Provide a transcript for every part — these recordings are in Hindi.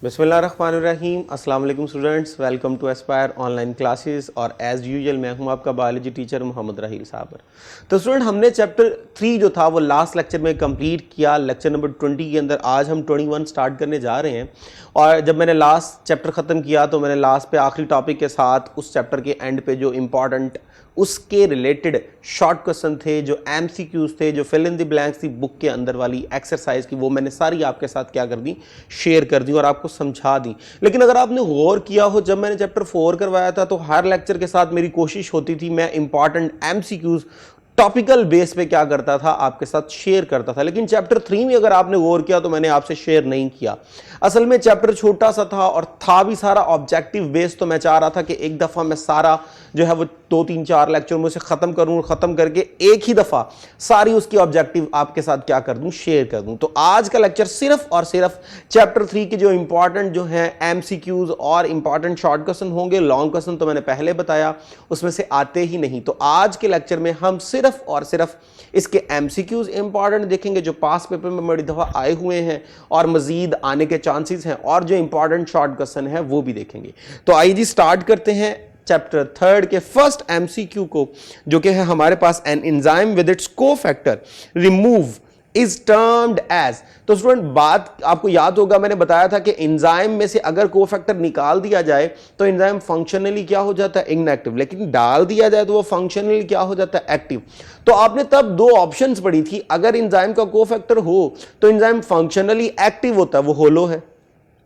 बिस्मिल्लाहिर्रहमानिर्रहीम। अस्सलाम वालेकुम students, welcome to Aspire online classes. और एज़ यूजुअल मैं हूं आपका बायोलॉजी टीचर मोहम्मद राहील साबर। तो स्टूडेंट, हमने चैप्टर 3 जो था वो लास्ट लेक्चर में कंप्लीट किया। लेक्चर नंबर 20 के अंदर आज हम 21 स्टार्ट करने जा रहे हैं। और जब मैंने लास्ट चैप्टर ख़त्म किया तो मैंने लास्ट पे आखिरी टॉपिक के साथ उस चैप्टर के एंड पे जो इम्पॉर्टेंट उसके रिलेटेड शॉर्ट क्वेश्चन थे, जो MCQs थे, जो फिल इन द ब्लैंक्स थी बुक के अंदर वाली एक्सरसाइज की, वो मैंने सारी आपके साथ क्या कर दी, शेयर कर दी और आपको समझा दी। लेकिन अगर आपने गौर किया हो, जब मैंने चैप्टर 4 करवाया था तो हर लेक्चर के साथ मेरी कोशिश होती थी मैं इंपॉर्टेंट MCQs टॉपिकल बेस पे क्या करता था, आपके साथ शेयर करता था। लेकिन चैप्टर 3 में अगर आपने गौर किया तो मैंने आपसे शेयर नहीं किया। असल में चैप्टर छोटा सा था और था भी सारा ऑब्जेक्टिव बेस। तो मैं चाह रहा था कि एक दफ़ा मैं सारा जो है वो 2-3-4 लेक्चर में उसे ख़त्म करूँ, ख़त्म करके एक ही दफ़ा सारी उसकी ऑब्जेक्टिव आपके साथ क्या कर दूँ, शेयर कर दूँ। तो आज का लेक्चर सिर्फ और सिर्फ चैप्टर 3 के जो इंपॉर्टेंट जो है MCQs और इंपॉर्टेंट शॉर्ट क्वेश्चन होंगे। लॉन्ग क्वेश्चन तो मैंने पहले बताया उसमें से आते ही नहीं। तो आज के लेक्चर में हम सिर्फ और सिर्फ इसके MCQs इंपॉर्टेंट देखेंगे जो पास पेपर में बड़ी दफ़ा आए हुए हैं और मजीद आने के चांसेस हैं, और जो इंपॉर्टेंट शॉर्ट क्वेश्चन है वो भी देखेंगे। तो आइए जी स्टार्ट करते हैं चैप्टर 3 के फर्स्ट MCQ को, जो कि है हमारे पास an enzyme with its cofactor remove is termed as. तो स्टूडेंट, बात आपको याद होगा, मैंने बताया था कि एंजाइम में से अगर कोफैक्टर निकाल दिया जाए तो एंजाइम फंक्शनली क्या हो जाता है, इनएक्टिव। लेकिन डाल दिया जाए तो वो फंक्शनली क्या हो जाता है, एक्टिव। तो आपने तब दो ऑप्शंस पढ़ी थी। अगर एंजाइम का कोफैक्टर हो तो एंजाइम फंक्शनली एक्टिव होता है, वो होलो है।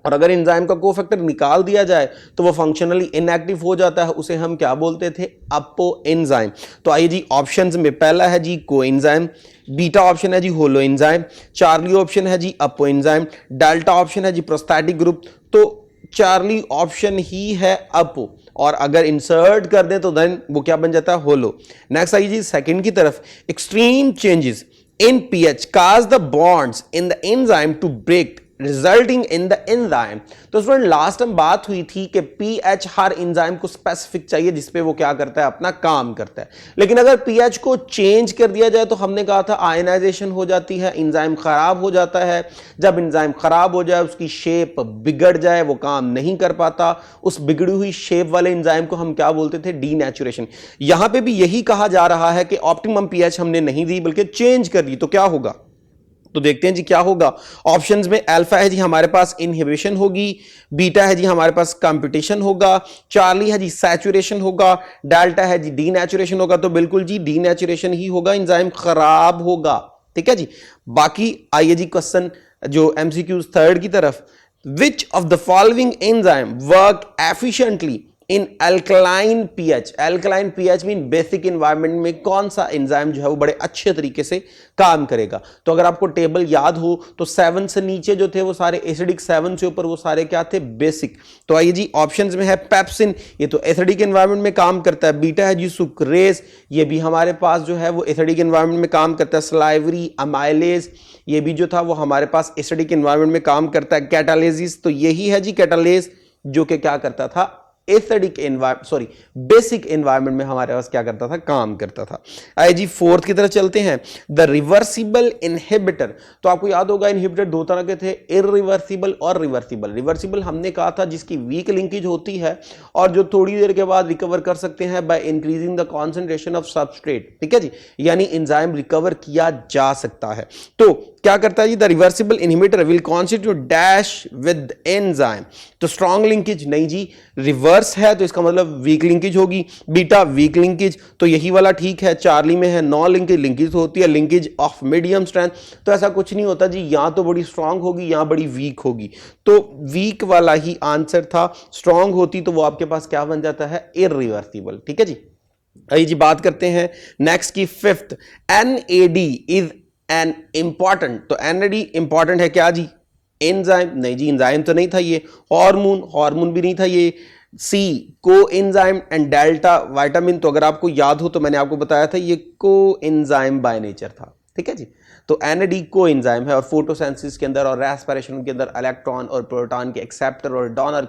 और अगर एंजाइम का कोफैक्टर निकाल दिया जाए तो वो फंक्शनली इनएक्टिव हो जाता है, उसे हम क्या बोलते थे, अपो एंजाइम। तो आइए जी ऑप्शंस में पहला है जी को एंजाइम, बीटा ऑप्शन है जी होलो एंजाइम, चार्ली ऑप्शन है जी अपो एंजाइम, डेल्टा ऑप्शन है जी प्रोस्टैटिक ग्रुप। तो चार्ली ऑप्शन ही है अपो, और अगर इंसर्ट कर दें तो देन वो क्या बन जाता है, होलो। नेक्स्ट आइए जी सेकंड की तरफ, extreme changes in pH cause the bonds in the enzyme to break resulting in the enzyme. तो स्टूडेंट, लास्ट टाइम बात हुई थी कि पीएच हर एंजाइम को स्पेसिफिक चाहिए जिसपे वो क्या करता है, अपना काम करता है। लेकिन अगर पीएच को चेंज कर दिया जाए तो हमने कहा था आयनाइजेशन हो जाती है, एंजाइम खराब हो जाता है। जब एंजाइम खराब हो जाए, उसकी शेप बिगड़ जाए, वो काम नहीं कर पाता, उस बिगड़ी हुई शेप वाले एंजाइम को हम क्या बोलते थे, डीनेचुरेशन। यहां पे भी यही कहा जा रहा है कि ऑप्टिमम पीएच हमने नहीं दी बल्कि चेंज कर दी। तो क्या होगा, तो देखते हैं जी क्या होगा। ऑप्शंस में अल्फा है जी हमारे पास इनहिबिशन होगी, बीटा है जी हमारे पास कंपटीशन होगा, चार्ली है जी सैचुरेशन होगा, डेल्टा है जी डीनेचुरेशन होगा। तो बिल्कुल जी डीनेचुरेशन ही होगा, एंजाइम खराब होगा। ठीक है जी। बाकी आइए जी क्वेश्चन जो MCQs थर्ड की तरफ, which of the following enzyme work efficiently in alkaline pH. Alkaline pH mean basic environment में कौन सा एंजाइम जो है वो बड़े अच्छे तरीके से काम करेगा। तो अगर आपको टेबल याद हो तो 7 से नीचे जो थे वो सारे एसिडिक, 7 से ऊपर वो सारे क्या थे, बेसिक। तो आइए जी ऑप्शंस में है पेप्सिन, ये तो एसिडिक एनवायरनमेंट में काम करता है। बीटा है जी सुक्रेज, ये भी हमारे पास जो है वो एसिडिक एनवायरनमेंट में काम करता है। सलाइवरी, अमाइलेज, ये भी जो था वो हमारे पास एसिडिक एनवायरनमेंट में काम करता है। कैटालेसिस, तो यही है जी कैटालेस, जो कि क्या करता था, एसिडिक एनवायरनमेंट बेसिक एनवायरनमेंट में हमारे पास क्या करता था, काम करता था। आइए जी फोर्थ की तरफ चलते हैं, द रिवर्सिबल इनहिबिटर। तो आपको याद होगा इनहिबिटर दो तरह के थे, इरिवर्सिबल और रिवर्सिबल। रिवर्सिबल हमने कहा था जिसकी वीक लिंकेज होती है और जो थोड़ी देर के बाद रिकवर कर सकते हैं by increasing the concentration of substrate. ठीक है जी, यानी एंजाइम रिकवर किया जा सकता है। तो क्या करता है जी, the reversible inhibitor will constitute dash with enzyme. तो स्ट्रॉन्ग लिंकेज नहीं जी, रिवर्स है तो इसका मतलब वीक लिंकेज होगी। बीटा वीक लिंकेज, तो यही वाला ठीक है। चार्ली में है नॉन लिंकेज, लिंकेज होती है लिंकेज ऑफ मीडियम स्ट्रेंथ। तो ऐसा कुछ नहीं होता जी, यहां तो बड़ी स्ट्रॉन्ग होगी, यहां बड़ी वीक होगी। तो वीक वाला ही आंसर था, स्ट्रॉन्ग होती तो वो आपके पास क्या बन जाता है, इरिवर्सिबल। ठीक है जी। आइए जी बात करते हैं नेक्स्ट की fifth, NAD is an important. तो NAD इंपॉर्टेंट है क्या जी, एंजाइम नहीं जी, एंजाइम तो नहीं था ये। हार्मोन भी नहीं था ये। सी को एंजाइम एंड डेल्टा विटामिन, तो अगर आपको याद हो तो मैंने आपको बताया था ये को एंजाइम बाय नेचर था। ठीक है जी। तो NAD कोएंजाइम है और फोटोसिंथेसिस के अंदर और रेस्पिरेशन के अंदर इलेक्ट्रॉन और प्रोटॉन के एक्सेप्टर और डोनर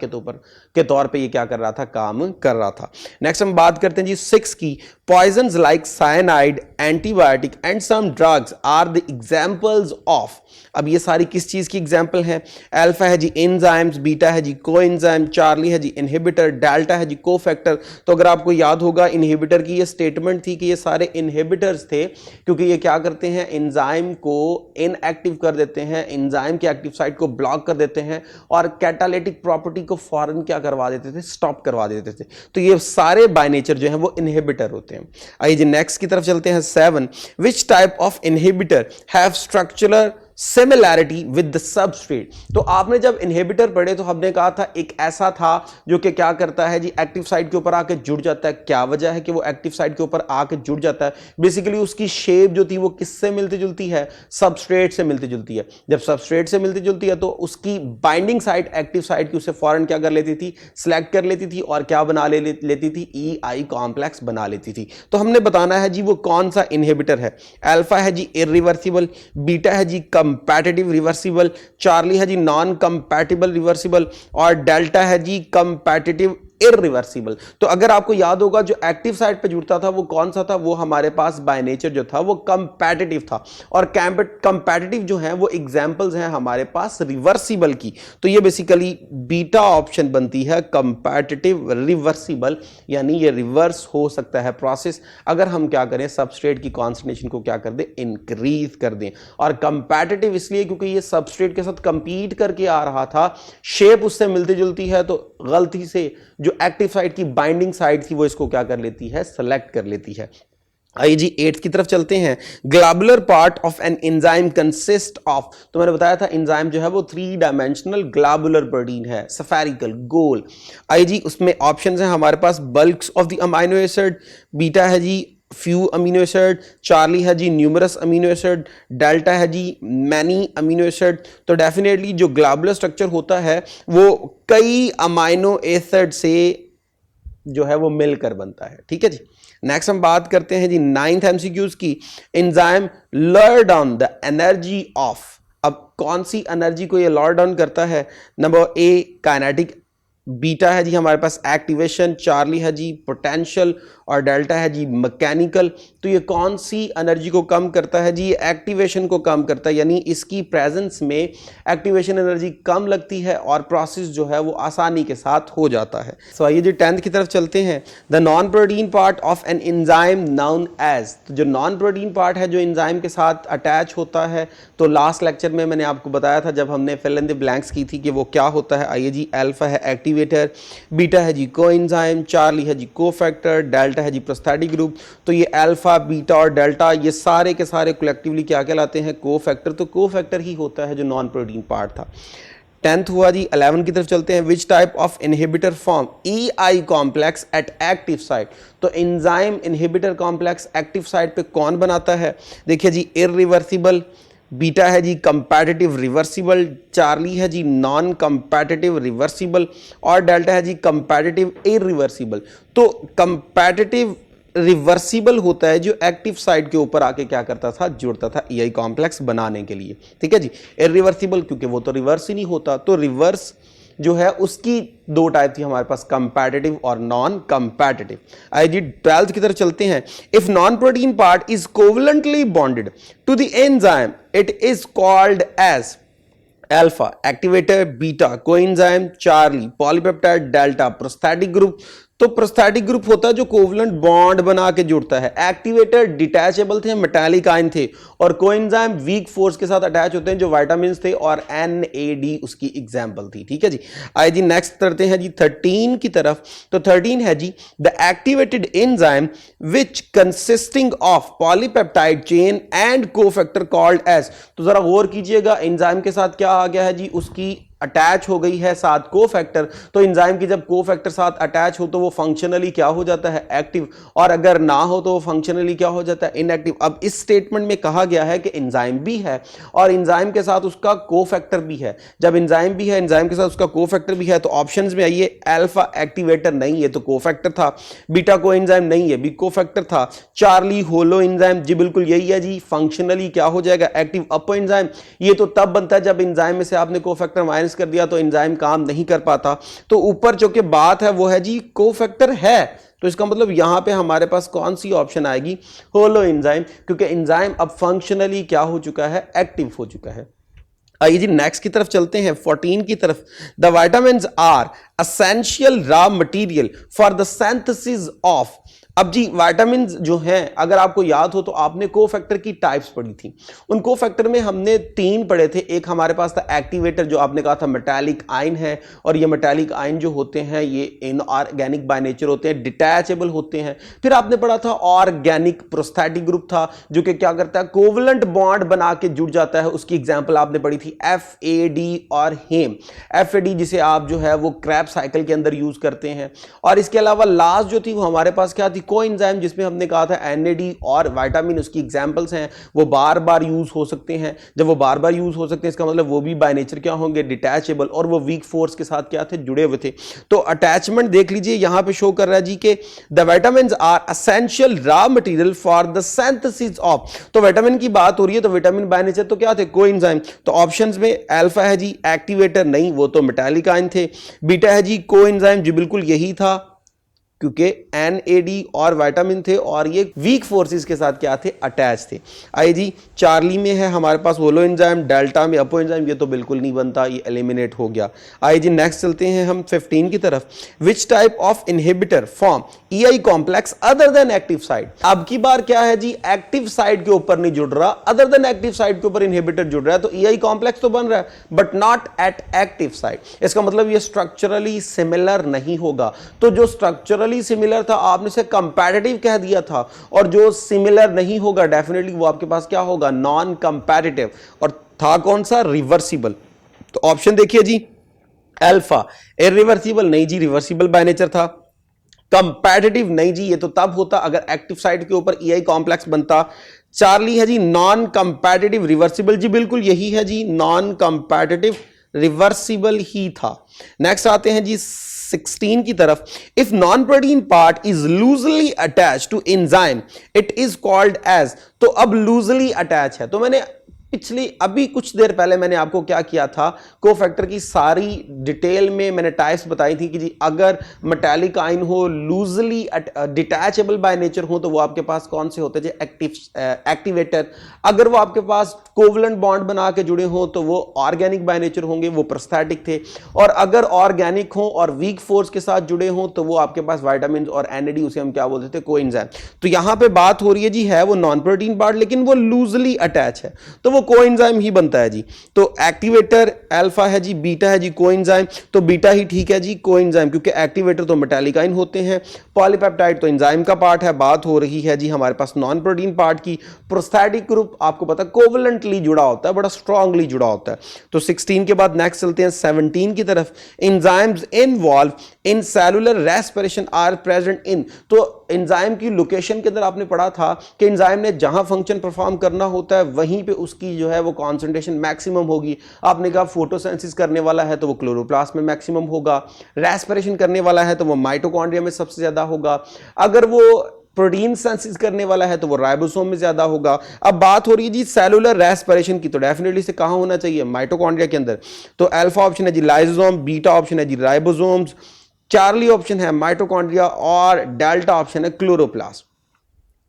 के तौर पे ये क्या कर रहा था, काम कर रहा था। नेक्स्ट हम बात करते हैं जी 6 की, poisons like cyanide, antibiotic and some drugs are the examples of. अब ये सारी किस चीज की एग्जांपल है? अल्फा है जी एंजाइम्स, बीटा है जी कोएंजाइम, चार्ली है जी इनहिबिटर, डेल्टा है जी कोफैक्टर। तो अगर आपको याद होगा इनहिबिटर की ये स्टेटमेंट थी कि ये सारे इनहिबिटर्स थे क्योंकि ये क्या करते हैं, एंजाइम को इनएक्टिव कर देते हैं, एंजाइम के एक्टिव साइट को ब्लॉक कर देते हैं और कैटालिटिक प्रॉपर्टी को फौरन क्या करवा देते थे, स्टॉप करवा देते थे। तो ये सारे बाय नेचर जो है वो इनहिबिटर होते हैं। आइए जी नेक्स्ट की तरफ चलते हैं 7, विच type of inhibitor have structural similarity with the substrate. तो आपने जब इनहिबिटर पढ़े तो हमने कहा था एक ऐसा था जो कि क्या करता है जी, एक्टिव साइट के ऊपर आके जुड़ जाता है। क्या वजह है कि वो एक्टिव साइट के ऊपर आके जुड़ जाता है? बेसिकली उसकी शेप जो थी वो किससे मिलती जुलती है, सबस्ट्रेट से मिलती जुलती है। जब सबस्ट्रेट से मिलती जुलती है तो उसकी बाइंडिंग साइट एक्टिव साइट की उसे फौरन क्या कर लेती थी, सिलेक्ट कर लेती थी और क्या बना लेती थी, EI कॉम्प्लेक्स बना लेती थी। तो हमने बताना है जी वो कौन सा इनहिबिटर है। अल्फा है जी इरिवर्सिबल, बीटा है जी कंपैटिटिव रिवर्सिबल, चार्ली है जी नॉन कंपैटिबल रिवर्सिबल और डेल्टा है जी कंपैटिटिव इरिवर्सिबल। तो अगर आपको याद होगा जो एक्टिव साइट पे जुड़ता था वो कौन सा था, वो हमारे पास बाय नेचर जो था वो कंपैटिटिव था और कंपैटिटिव जो है वो एग्जांपल्स हैं हमारे पास रिवर्सिबल की। तो ये बेसिकली बीटा ऑप्शन बनती है, कंपैटिटिव रिवर्सिबल, यानी ये रिवर्स हो सकता है प्रोसेस अगर हम क्या करें, सबस्ट्रेट की कॉन्सेंट्रेशन को क्या कर दें, इंक्रीज कर दें। और कंपैटिटिव इसलिए क्योंकि ये सबस्ट्रेट के साथ कंपीट करके आ रहा था, शेप उससे मिलती जुलती है, तो गलती से जो एक्टिव साइट की बाइंडिंग साइट थी वो इसको क्या कर लेती है, सेलेक्ट कर लेती है। आइए जी 8 की तरफ चलते हैं। Globular part of an enzyme consist of, तो मैंने बताया था एंजाइम जो है वो 3 डायमेंशनल ग्लोबुलर प्रोटीन है, स्फेरिकल, गोल। आइए जी उसमें ऑप्शंस हैं हमारे पास, bulks of the amino acid, beta है जी फ्यू अमीनो एसिड, चार्ली है जी न्यूमरस अमीनो एसिड, डेल्टा है जी मैनी अमीनो एसिड। तो डेफिनेटली जो ग्लोबुलर स्ट्रक्चर होता है वो कई अमीनो एसिड से जो है वो मिलकर बनता है। ठीक है जी, नेक्स्ट हम बात करते हैं जी 9th MCQs की। Enzyme lawyer down the energy of. अब कौन सी एनर्जी को ये लॉयर डाउन करता है? नंबर ए काइनेटिक, बीटा है जी हमारे पास एक्टिवेशन, चार्ली है जी पोटेंशियल और डेल्टा है जी मैकेनिकल। तो ये कौन सी एनर्जी को कम करता है जी? ये एक्टिवेशन को कम करता है, यानी इसकी प्रेजेंस में एक्टिवेशन एनर्जी कम लगती है और प्रोसेस जो है वो आसानी के साथ हो जाता है। सो आइए जी 10th की तरफ चलते हैं। The non protein part of an enzyme known as. तो जो नॉन प्रोटीन पार्ट है जो एंजाइम के साथ अटैच होता है, तो लास्ट लेक्चर में मैंने आपको बताया था जब हमने फिल इन द ब्लैंक्स की थी कि वो क्या होता है। आइए जी, अल्फा है एक्टिवेटर, बीटा है जी कोएंजाइम, चार्ली है जी कोफैक्टर, डेल्टा है जी प्रोस्थेटिक ग्रुप। तो ये अल्फा, बीटा और डेल्टा ये सारे के सारे कलेक्टिवली क्या कहलाते हैं? कोफैक्टर। तो कोफैक्टर ही होता है जो नॉन प्रोटीन पार्ट था। 10th हुआ जी। 11 की तरफ चलते हैं। Which type of inhibitor form EI complex at active site. तो enzyme inhibitor complex active site पे कौन बनाता है? देखिए जी, इरिवर्सिबल, बीटा है जी कंपैटिटिव रिवर्सिबल, चार्ली है जी नॉन कंपैटिटिव रिवर्सिबल और डेल्टा है जी कंपैटिटिव इरिवर्सिबल। तो कंपैटिटिव रिवर्सिबल होता है जो एक्टिव साइट के ऊपर आके क्या करता था, जुड़ता था EI कॉम्प्लेक्स बनाने के लिए। ठीक है जी। इरिवर्सिबल क्योंकि वो तो रिवर्स ही नहीं होता, तो रिवर्स जो है उसकी 2 टाइप थी हमारे पास, कंपैटिटिव और नॉन कंपैटिटिव। आइए जी 12th की तरफ चलते हैं। If non protein part is covalently bonded to the enzyme it is called as alpha activator, beta coenzyme, Charlie polypeptide, delta prosthetic group. तो प्रोस्थेटिक ग्रुप होता है जो कोवलेंट बॉन्ड बना के जुड़ता है। एक्टिवेटर डिटैचेबल थे, मेटालिक आयन थे, और कोएंजाइम वीक फोर्स के साथ अटैच होते हैं जो विटामिन थे, और NAD उसकी एग्जांपल थी। ठीक है जी। आइए जी नेक्स्ट करते हैं जी 13 की तरफ। तो 13 है जी the activated enzyme which consisting of polypeptide chain and cofactor called as. तो जरा गौर कीजिएगा, एंजाइम के साथ क्या आ गया है जी, उसकी अटैच हो गई है साथ कोफैक्टर, तो एंजाइम की जब कोफैक्टर साथ अटैच हो तो वो फंक्शनली क्या हो जाता है, एक्टिव, और अगर ना हो तो वो फंक्शनली क्या हो जाता है, इनएक्टिव। अब इस स्टेटमेंट में कहा गया है कि एंजाइम भी है और एंजाइम के साथ उसका कोफैक्टर भी है। जब एंजाइम भी है, एंजाइम के साथ उसका कोफैक्टर भी है, तो ऑप्शंस में आइए, अल्फा एक्टिवेटर नहीं है तो कोफैक्टर था, बीटा कोएंजाइम नहीं है भी कोफैक्टर था, चार्ली होलो एंजाइम जी बिल्कुल यही है जी, फंक्शनली क्या हो जाएगा, एक्टिव अप एंजाइम। ये तो तब बनता है जब एंजाइम में से आपने कोफैक्टर माइनस कर दिया तो एंजाइम काम नहीं कर पाता। तो ऊपर जो कि बात है वो है जी कोफैक्टर है, तो इसका मतलब यहां पे हमारे पास कौन सी ऑप्शन आएगी, होलो एंजाइम, क्योंकि एंजाइम अब फंक्शनली क्या हो चुका है, एक्टिव हो चुका है। आइए जी नेक्स्ट की तरफ चलते हैं, 14 की तरफ। The vitamins are essential raw material for the synthesis of. अब जी विटामिन जो हैं, अगर आपको याद हो तो आपने कोफैक्टर की टाइप्स पढ़ी थी। उन कोफैक्टर में हमने 3 पढ़े थे। एक हमारे पास था एक्टिवेटर, जो आपने कहा था मेटालिक आयन है, और ये मेटालिक आयन जो होते हैं ये इनऑर्गेनिक बाय नेचर होते हैं, डिटैचेबल होते हैं। फिर आपने पढ़ा था ऑर्गेनिक प्रोस्थेटिक ग्रुप था, जो कि क्या करता है, कोवलेंट बॉन्ड बना के जुड़ जाता है। उसकी एग्जांपल आपने पढ़ी थी FAD और हेम। FAD जिसे आप जो है वो क्रैब साइकिल के अंदर यूज करते हैं। और इसके अलावा लास्ट जो थी वो हमारे पास क्या थी, कोएंजाइम, जिसमें हमने कहा था NAD और विटामिन उसकी एग्जांपल्स हैं, वो बार बार यूज हो सकते हैं। जब वो बार बार यूज हो सकते हैं इसका मतलब वो भी बाय नेचर क्या होंगे, डिटैचेबल, और वो वीक फोर्स के साथ क्या थे, जुड़े हुए थे। तो अटैचमेंट देख लीजिए यहां पे शो कर रहा है जी के the vitamins are essential raw material for the synthesis of. तो विटामिन की बात हो रही है तो विटामिन बाय नेचर तो क्या थे, कोएंजाइम। तो ऑप्शंस में अल्फा है जी एक्टिवेटर नहीं, वो तो मेटालिक आयन थे। बीटा है जी कोएंजाइम, जी बिल्कुल यही था, क्योंकि NAD और विटामिन थे और ये वीक फोर्सेस के साथ क्या थे, अटैच थे। आइए जी चार्ली में है हमारे पास होलो एंजाइम, डेल्टा में अपों एंजाइम, ये तो बिल्कुल नहीं बनता, ये एलिमिनेट हो गया। आइए जी नेक्स्ट चलते हैं हम 15 की तरफ। विच type of inhibitor form EI complex other than active side. अब की बार क्या है जी, एक्टिव साइड के ऊपर नहीं जुड़ रहा, अदर देन एक्टिव साइड के ऊपर इनहिबिटर जुड़ रहा है, तो EI कॉम्प्लेक्स तो बन रहा है but not at active side. इसका मतलब ये स्ट्रक्चरली सिमिलर नहीं होगा। तो जो स्ट्रक्चरली सिमिलर था आपने से कंपैरेटिव कह दिया था, और जो सिमिलर नहीं होगा डेफिनेटली वो आपके पास क्या होगा, नॉन कंपैरेटिव। और था कौन सा, रिवर्सिबल। तो ऑप्शन देखिए जी, अल्फा इरिवर्सिबल नहीं जी, रिवर्सिबल बाय नेचर था। कंपैरेटिव नहीं जी, ये तो तब होता अगर एक्टिव साइड के ऊपर EI कॉम्प्लेक्स बनता। चार्ली है जी नॉन कंपैरेटिव रिवर्सिबल, जी बिल्कुल यही है जी, नॉन कंपैरेटिव रिवर्सिबल ही था। नेक्स्ट आते हैं जी 16 की तरफ। If non protein part is loosely attach to enzyme it is called as. तो अब लूजली अटैच है, तो मैंने पिछली अभी कुछ देर पहले मैंने आपको क्या किया था, कोफैक्टर की सारी डिटेल में मैंने टाइप्स बताई थी कि जी अगर मेटालिक आयन हो, लूजली डिटैचेबल बाय नेचर हो, तो वो आपके पास कौन से होते हैं, एक्टिवेटर। अगर वो आपके पास कोवलेंट बॉन्ड बना के जुड़े हो तो वो ऑर्गेनिक बाय नेचर होंगे, वो प्रोस्थेटिक थे। और अगर ऑर्गेनिक हो और वीक फोर्स के साथ जुड़े हो तो वो आपके पास विटामिन और NAD, उसे हम क्या बोलते थे, कोएंजाइम। तो यहां पे बात हो रही है जी, है वो नॉन प्रोटीन पार्ट लेकिन वो लूजली अटैच है, तो वो कोएंजाइम ही बनता है जी। तो एक्टिवेटर अल्फा है जी, बीटा है जी कोएंजाइम, तो बीटा ही ठीक है जी, कोएंजाइम, क्योंकि एक्टिवेटर तो मेटालिक आयन होते हैं, पॉलीपेप्टाइड तो एंजाइम का पार्ट है। बात हो रही है जी हमारे पास नॉन प्रोटीन पार्ट की। प्रोस्थेटिक ग्रुप आपको पता है कोवलेंटली जुड़ा होता है, बड़ा स्ट्रांगली जुड़ा होता है। तो 16 के बाद नेक्स्ट चलते हैं 17 की तरफ। Enzymes involve in cellular respiration are present in. तो एंजाइम की लोकेशन के अंदर आपने पढ़ा था कि एंजाइम ने जहां फंक्शन परफॉर्म करना होता है वहीं पे उसकी जो है वो कॉन्सेंट्रेशन मैक्सिमम होगी। आपने कहा फोटोसिंथेसिस करने वाला है तो वो क्लोरोप्लास्ट में मैक्सिमम होगा, रेस्पिरेशन करने वाला है तो वो माइटोकॉन्ड्रिया में सबसे ज्यादा होगा, अगर वो प्रोटीन सिंथेसिस करने वाला है तो वो राइबोसोम में ज्यादा होगा। अब बात हो रही है जी सेलुलर रेस्पिरेशन की, तो डेफिनेटली से कहां होना चाहिए, माइटोकॉन्ड्रिया के अंदर। तो अल्फा ऑप्शन है जी लाइसोसोम, बीटा ऑप्शन है जी राइबोसोम्स, चार्ली ऑप्शन है माइटोकॉन्ड्रिया, और डेल्टा ऑप्शन है क्लोरोप्लास्ट।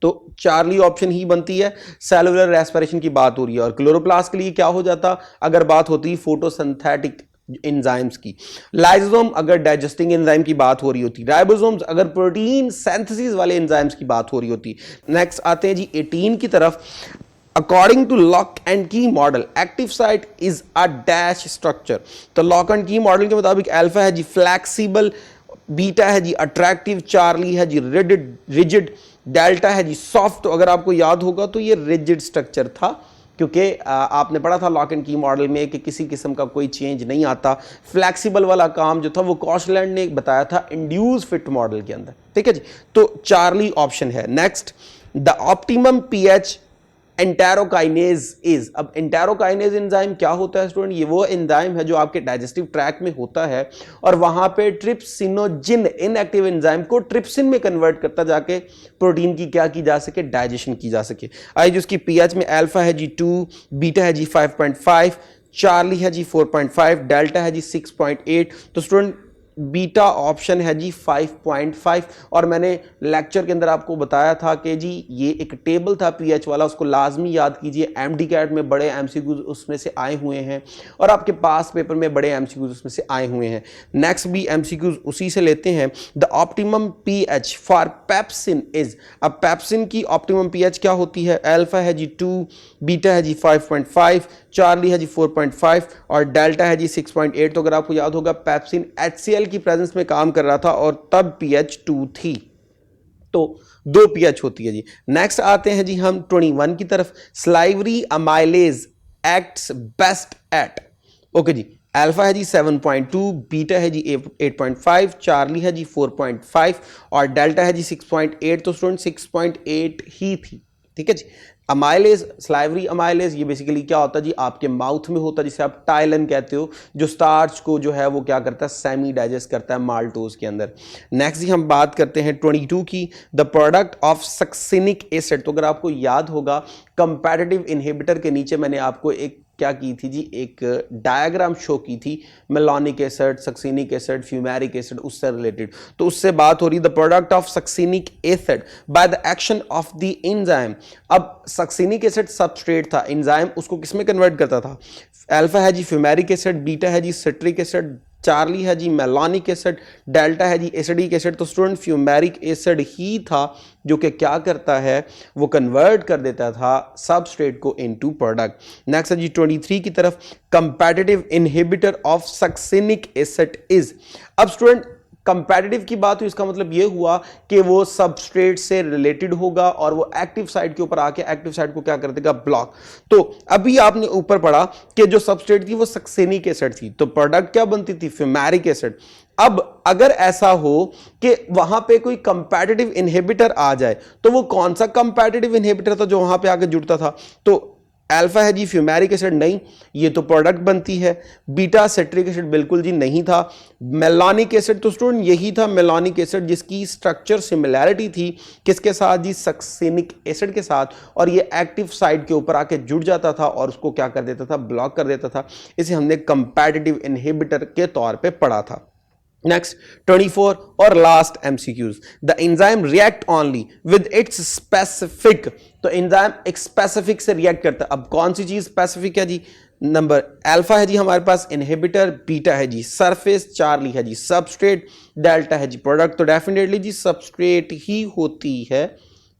तो चार्ली ऑप्शन ही बनती है, सेलुलर रेस्पिरेशन की बात हो रही है। और क्लोरोप्लास्ट के लिए क्या हो जाता अगर बात होती फोटोसिंथेटिक एंजाइम्स की, लाइसोसोम अगर डाइजेस्टिंग एंजाइम की बात हो रही होती, राइबोसोम्स अगर प्रोटीन सिंथेसिस वाले एंजाइम्स की बात हो रही होती। नेक्स्ट आते हैं जी 18 की तरफ। According to lock and key model active site is a dash structure. तो लॉक एंड की मॉडल के मुताबिक अल्फा है जी फ्लैक्सिबल, बीटा है जी अट्रैक्टिव, चार्ली है जी रिजिड, डेल्टा है जी सॉफ्ट। अगर आपको याद होगा तो ये रिजिड स्ट्रक्चर था, क्योंकि आपने पढ़ा था लॉक एंड की मॉडल में कि किसी किस्म का कोई चेंज नहीं आता। फ्लैक्सिबल वाला काम जो था वो कॉशलैंड ने बताया था इंड्यूस फिट मॉडल के अंदर, ठीक है जी। तो चार्ली ऑप्शन है। Next, the optimum pH enterokinase is. अब एंटेरोकाइनेज एंजाइम क्या होता है स्टूडेंट? ये वो एंजाइम है जो आपके डाइजेस्टिव ट्रैक में होता है और वहां पे ट्रिप्सिनोजिन इनएक्टिव एंजाइम को ट्रिप्सिन में कन्वर्ट करता जाके प्रोटीन की क्या की जा सके, डाइजेशन की जा सके। आई जिसकी पीएच में अल्फा है जी 2, बीटा है जी 5.5, चार्ली है जी 4.5, डेल्टा है जी 6.8। तो स्टूडेंट बीटा ऑप्शन है जी 5.5। और मैंने लेक्चर के अंदर आपको बताया था कि जी ये एक टेबल था पीएच वाला, उसको लाजमी याद कीजिए। एमडीकैट में बड़े एमसीक्यूज उसमें से आए हुए हैं और आपके पास पेपर में बड़े एमसीक्यूज उसमें से आए हुए हैं। नेक्स्ट भी एमसीक्यूज उसी से लेते हैं। The optimum pH for pepsin is. अब पेप्सिन की ऑप्टिमम पीएच क्या होती है? अल्फा है जी 2, बीटा है जी 5.5, चार्ली है जी 4.5 और डेल्टा है जी 6.8। तो अगर आपको याद होगा पेप्सिन HCl की प्रेजेंस में काम कर रहा था और तब पीएच 2 थी, तो 2 पीएच होती है जी। नेक्स्ट आते हैं जी हम 21 की तरफ। Salivary amylase acts best at. Okay जी, अल्फा है जी 7.2, बीटा है जी 8.5, चार्ली है जी 4.5 और डेल्टा है जी 6.8। तो स्टूडेंट 6.8 ही थी, ठीक है जी। अमाइलेज, स्लाइवरी अमाइलेज, ये बेसिकली क्या होता है जी? आपके माउथ में होता है, जिसे आप टाइलन कहते हो, जो स्टार्च को जो है वो क्या करता है, सेमी डाइजेस्ट करता है माल्टोज के अंदर। नेक्स्ट जी हम बात करते हैं 22 की। The product of succinic acid. तो अगर आपको याद होगा कंपैरेटिव इनहिबिटर के नीचे मैंने आपको एक क्या की थी जी, एक डायग्राम शो की थी, malonic acid, succinic acid, fumaric acid, उससे रिलेटेड। तो उससे बात हो रही the product of succinic acid by the action of the enzyme. अब सक्सिनिक एसिड सबस्ट्रेट था, एंजाइम उसको किसमें कन्वर्ट करता था? अल्फा है जी फ्यूमेरिक एसिड, बीटा है जी सिट्रिक एसिड, चार्ली है जी मेलानिक एसिड, डेल्टा है जी एसिडिक एसिड। तो स्टूडेंट फ्यूमेरिक एसिड ही था जो कि क्या करता है, वो कन्वर्ट कर देता था सबस्ट्रेट को इनटू प्रोडक्ट। नेक्स्ट है जी 23 की तरफ। Competitive inhibitor of succinic acid is. अब स्टूडेंट कंपैटिटिव की बात हुई, इसका मतलब यह हुआ कि वो सबस्ट्रेट से रिलेटेड होगा और वो एक्टिव साइट के ऊपर आके एक्टिव साइट को क्या कर देगा, ब्लॉक। तो अभी आपने ऊपर पढ़ा कि जो सबस्ट्रेट थी वो सक्सिनिक एसिड थी, तो प्रोडक्ट क्या बनती थी, फ्यूमेरिक एसिड। अब अगर ऐसा हो कि वहां पे कोई कंपैटिटिव इनहिबिटर आ जाए, तो वो कौन सा कंपैटिटिव इनहिबिटर था जो वहां पे आके जुड़ता था? तो अल्फा है जी फ्यूमेरिक एसिड, नहीं, ये तो प्रोडक्ट बनती है। बीटा सिट्रिक एसिड, बिल्कुल जी नहीं था। मेलानिक एसिड, तो स्टूडेंट यही था मेलानिक एसिड जिसकी स्ट्रक्चर सिमिलैरिटी थी किसके साथ जी, सक्सिनिक एसिड के साथ, और ये एक्टिव साइट के ऊपर आके जुड़ जाता था और उसको क्या कर देता था, ब्लॉक कर देता था। इसे हमने कंपैटिटिव इनहिबिटर के तौर पे पढ़ा था। नेक्स्ट 24 और last MCQs. The enzyme react only with its specific. तो एंजाइम एक स्पेसिफिक से रिएक्ट करता है। अब कौन सी चीज स्पेसिफिक है जी? नंबर अल्फा है जी हमारे पास इनहिबिटर, बीटा है जी सरफेस, चार्ली है जी सबस्ट्रेट, डेल्टा है जी प्रोडक्ट। तो डेफिनेटली जी सबस्ट्रेट ही होती है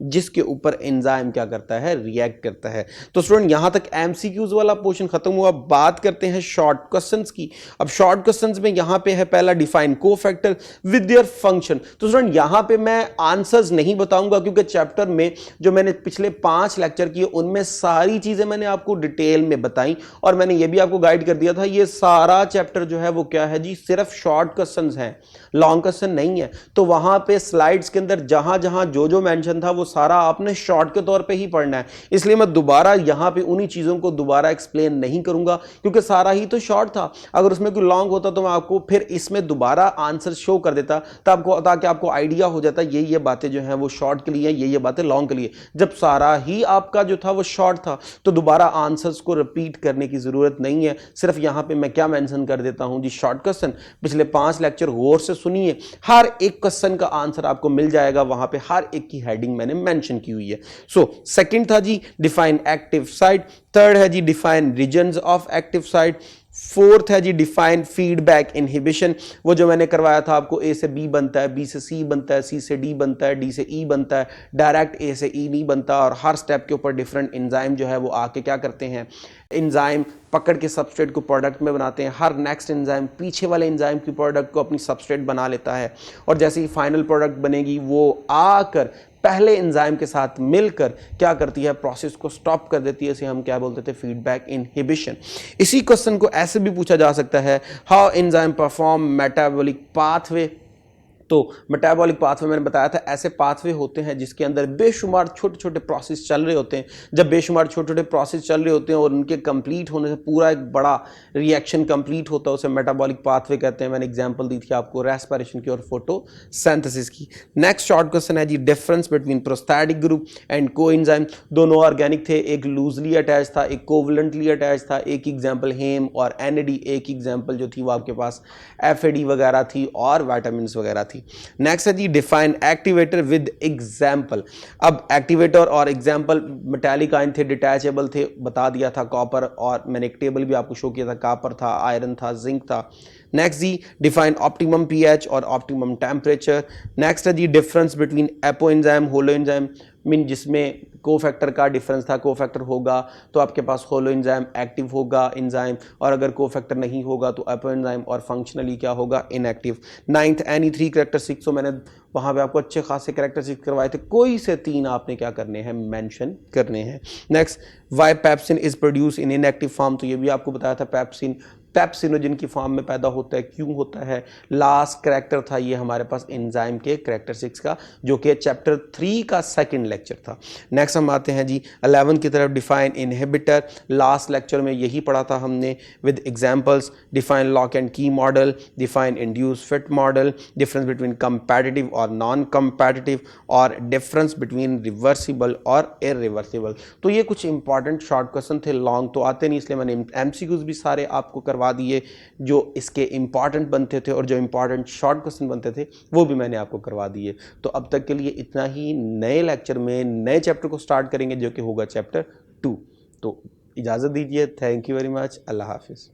जिसके ऊपर एंजाइम क्या करता है, रिएक्ट करता है। तो स्टूडेंट यहां तक एमसीक्यूज वाला पोर्शन खत्म हुआ। बात करते हैं शॉर्ट क्वेश्चंस की। अब शॉर्ट क्वेश्चंस में यहां पे है पहला, define cofactor with their function. तो स्टूडेंट यहां पे मैं आंसर्स नहीं बताऊंगा क्योंकि चैप्टर में जो मैंने पिछले 5 लेक्चर किए उनमें सारी चीजें मैंने आपको डिटेल में बताई और मैंने ये भी आपको गाइड कर दिया था। ये सारा चैप्टर जो है वो क्या है जी, सिर्फ शॉर्ट क्वेश्चंस हैं, लॉन्ग क्वेश्चन नहीं है। तो वहां पे स्लाइड्स के अंदर जहां जहां जो जो मेंशन था वो सारा आपने शॉर्ट के तौर पे ही पढ़ना है। इसलिए मैं दोबारा यहां पे उन्हीं चीजों को दोबारा एक्सप्लेन नहीं करूंगा क्योंकि सारा ही तो शॉर्ट था। अगर उसमें कोई लॉन्ग होता तो मैं आपको फिर इसमें दोबारा आंसर शो कर देता ताकि आपको आइडिया हो जाता ये बातें जो हैं वो शॉर्ट के लिए, ये बातें लॉन्ग के लिए। जब सारा ही आपका जो था वो शॉर्ट था तो दोबारा आंसर्स को रिपीट करने की जरूरत नहीं है। सिर्फ यहां पर मैं क्या मेंशन कर देता हूं जी, शॉर्ट क्वेश्चन। पिछले 5 लेक्चर गौर से सुनिए, हर एक क्वेश्चन का आंसर आपको मिल जाएगा, वहां पे हर एक की हेडिंग मैंने मेंशन की हुई है। सो सेकंड था जी डिफाइन एक्टिव साइट, थर्ड है जी define regions of active site, fourth है जी डिफाइन फीडबैक इनहिबिशन। वो जो मैंने करवाया था आपको, ए से बी बनता है, बी से सी बनता है, सी से डी बनता है, डी से ई बनता है, डायरेक्ट ए से ई नहीं बनता। और हर स्टेप के ऊपर डिफरेंट एंजाइम जो है वो आके क्या करते हैं, एंजाइम पकड़ के सबस्ट्रेट को प्रोडक्ट में बनाते हैं। हर नेक्स्ट एंजाइम पीछे वाले एंजाइम की प्रोडक्ट को अपनी सबस्ट्रेट बना लेता है और जैसे ही फाइनल प्रोडक्ट बनेगी वो आकर पहले एंजाइम के साथ मिलकर क्या करती है, प्रोसेस को स्टॉप कर देती है। इसे हम क्या बोलते थे, फीडबैक इनहिबिशन। इसी क्वेश्चन को ऐसे भी पूछा जा सकता है, how enzyme perform metabolic pathway. तो मेटाबॉलिक पाथवे मैंने बताया था, ऐसे पाथवे होते हैं जिसके अंदर बेशुमार छोटे छोटे प्रोसेस चल रहे होते हैं। जब बेशुमार छोटे छोटे प्रोसेस चल रहे होते हैं और उनके कंप्लीट होने से पूरा एक बड़ा रिएक्शन कंप्लीट होता है, उसे मेटाबॉलिक पाथवे कहते हैं। मैंने एग्जांपल दी थी आपको रेस्पिरेशन की और फोटोसिंथेसिस की। नेक्स्ट शॉर्ट क्वेश्चन है जी, difference between prosthetic group and coenzyme. दोनों ऑर्गेनिक थे, एक लूजली अटैच था, एक कोवलेंटली अटैच था। एक एग्जाम्पल हेम और NAD, एक एग्जाम्पल जो थी वो आपके पास FAD वगैरह थी और वाइटामिन वगैरह थी। नेक्स्ट है जी, डिफाइन एक्टिवेटर विद एग्जाम्पल। अब एक्टिवेटर और एग्जाम्पल मेटालिक आयन थे, डिटैचेबल थे, बता दिया था कॉपर, और मैंने एक टेबल भी आपको शो किया था, कॉपर था, आयरन था, जिंक था। नेक्स्ट जी, डिफाइन ऑप्टिमम pH और ऑप्टिमम टेम्परेचर। नेक्स्ट है जी, difference between apo enzyme holo enzyme, mean जिसमें कोफैक्टर का डिफरेंस था। कोफैक्टर होगा तो आपके पास होलो एंजाइम एक्टिव होगा एंजाइम, और अगर कोफैक्टर नहीं होगा तो एपो एंजाइम और फंक्शनली क्या होगा, इनएक्टिव। नाइन्थ NE3 कैरेक्टरिस्टिक्स, तो मैंने वहाँ पे आपको अच्छे खासे कैरेक्टरिस्टिक्स करवाए थे, कोई से 3 आपने क्या करने हैं, मेंशन करने हैं। Next, why pepsin is produce in inactive form, तो ये भी आपको बताया था, पेप्सिन पेप्सिनोजन की फॉर्म में पैदा होता है, क्यों होता है। लास्ट कैरेक्टर था ये हमारे पास एंजाइम के कैरेक्टरिस्टिक्स का, जो कि चैप्टर 3 का सेकंड लेक्चर था। नेक्स्ट हम आते हैं जी 11 की तरफ, डिफाइन इनहिबिटर। लास्ट लेक्चर में यही पढ़ा था हमने with examples. Define lock and key model, define induce fit model, difference between competitive और नॉन कंपैटिटिव, और डिफरेंस बिटवीन रिवर्सिबल और इरिवर्सिबल। तो ये कुछ इंपॉर्टेंट शॉर्ट क्वेश्चन थे, लॉन्ग तो आते नहीं, इसलिए मैंने MCQs भी सारे आपको करवा दिए जो इसके इंपॉर्टेंट बनते थे, और जो इंपॉर्टेंट शॉर्ट क्वेश्चन बनते थे वो भी मैंने आपको करवा दिए। तो अब तक के लिए इतना ही। नए लेक्चर में नए चैप्टर को स्टार्ट करेंगे जो कि होगा चैप्टर 2। तो इजाज़त दीजिए, थैंक यू वेरी मच, अल्लाह हाफिज़।